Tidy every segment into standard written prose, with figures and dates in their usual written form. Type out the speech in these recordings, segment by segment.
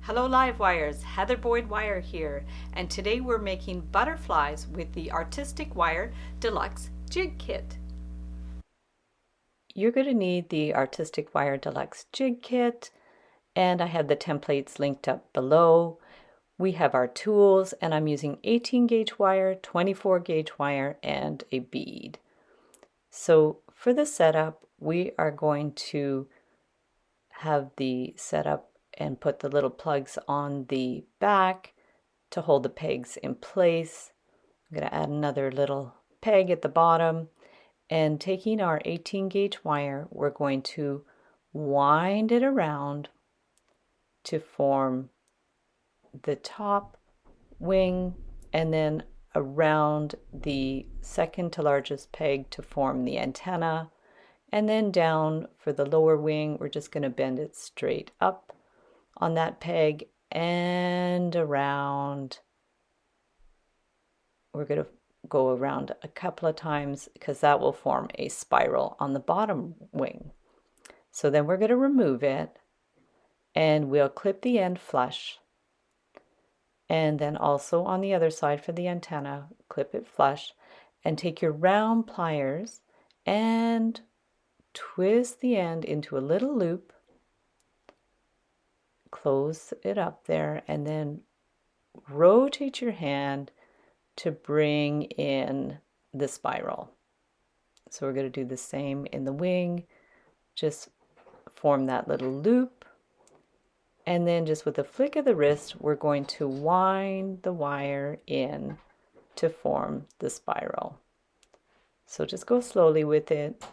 Hello Live Wires, Heather Boyd Wire here, and today we're making butterflies with the Artistic Wire Deluxe Jig Kit. You're going to need the Artistic Wire Deluxe Jig Kit, and I have the templates linked up below. We have our tools, and I'm using 18 gauge wire, 24 gauge wire, and a bead. So for the setup, we are going to have the setup and put the little plugs on the back to hold the pegs in place. I'm going to add another little peg at the bottom, and taking our 18 gauge wire, we're going to wind it around to form the top wing, and then around the second to largest peg to form the antenna, and then down for the lower wing we're just going to bend it straight up on that peg and around. We're going to go around a couple of times because that will form a spiral on the bottom wing. So then we're going to remove it, and we'll clip the end flush, and then also on the other side for the antenna, clip it flush, and take your round pliers and twist the end into a little loop, close it up there, and then rotate your hand to bring in the spiral. So we're going to do the same in the wing, just form that little loop, and then just with a flick of the wrist we're going to wind the wire in to form the spiral. So just go slowly with it,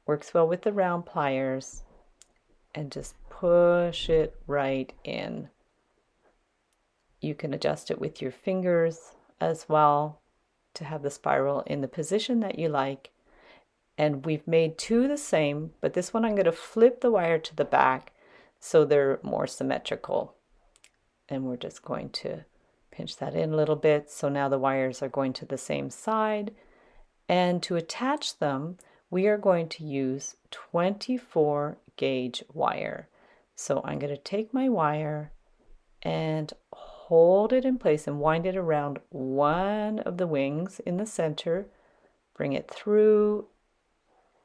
works well with the round pliers, and just push it right in. You can adjust it with your fingers as well to have the spiral in the position that you like. And we've made two the same, but this one I'm going to flip the wire to the back so they're more symmetrical. And we're just going to pinch that in a little bit. So now the wires are going to the same side. And to attach them, we are going to use 24 gauge wire. So I'm going to take my wire and hold it in place and wind it around one of the wings in the center, bring it through,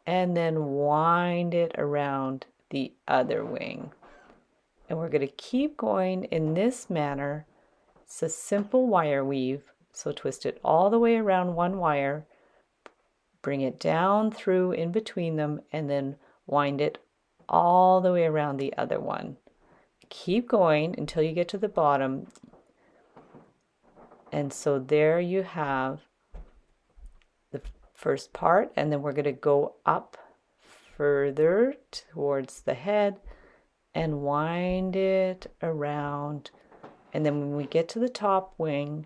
and then wind it around the other wing. And we're going to keep going in this manner. It's a simple wire weave, so twist it all the way around one wire, bring it down through in between them, and then wind it all the way around the other one. Keep going until you get to the bottom. And so there you have the first part, and then we're going to go up further towards the head and wind it around. And then when we get to the top wing,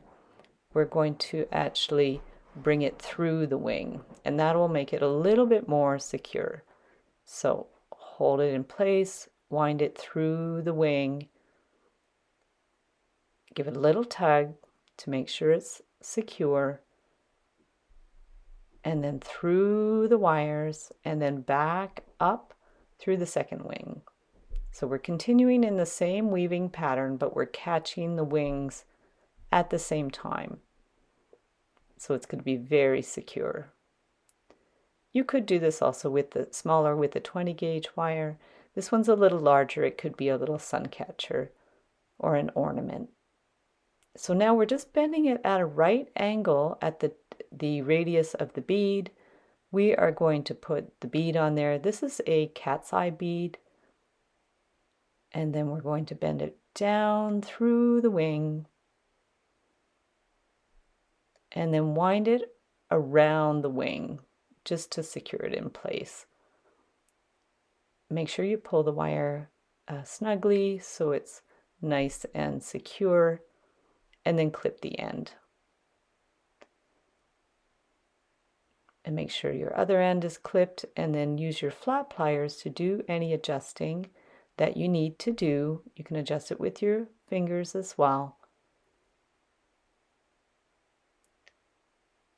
we're going to actually bring it through the wing, and that will make it a little bit more secure. So hold it in place, wind it through the wing, give it a little tug to make sure it's secure, and then through the wires, and then back up through the second wing. So we're continuing in the same weaving pattern, but we're catching the wings at the same time. So it's going to be very secure. You could do this also with the smaller, with the 20 gauge wire. This one's a little larger. It could be a little sun catcher or an ornament. So now we're just bending it at a right angle at the radius of the bead. We are going to put the bead on there. This is a cat's eye bead. And then we're going to bend it down through the wing, and then wind it around the wing just to secure it in place. Make sure you pull the wire snugly so it's nice and secure, and then clip the end. And make sure your other end is clipped, and then use your flat pliers to do any adjusting that you need to do. You can adjust it with your fingers as well.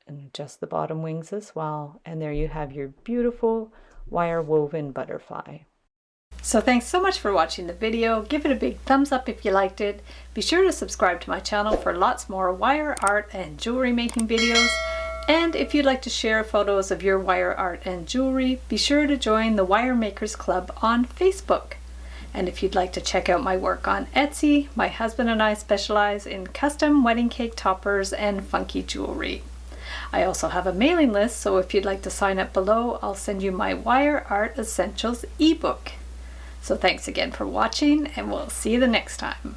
And adjust the bottom wings as well. And there you have your beautiful wire woven butterfly. So thanks so much for watching the video. Give it a big thumbs up if you liked it. Be sure to subscribe to my channel for lots more wire art and jewelry making videos. And if you'd like to share photos of your wire art and jewelry, be sure to join the Wire Makers Club on Facebook. And if you'd like to check out my work on Etsy, my husband and I specialize in custom wedding cake toppers and funky jewelry. I also have a mailing list, so if you'd like to sign up below, I'll send you my Wire Art Essentials ebook. So thanks again for watching, and we'll see you the next time.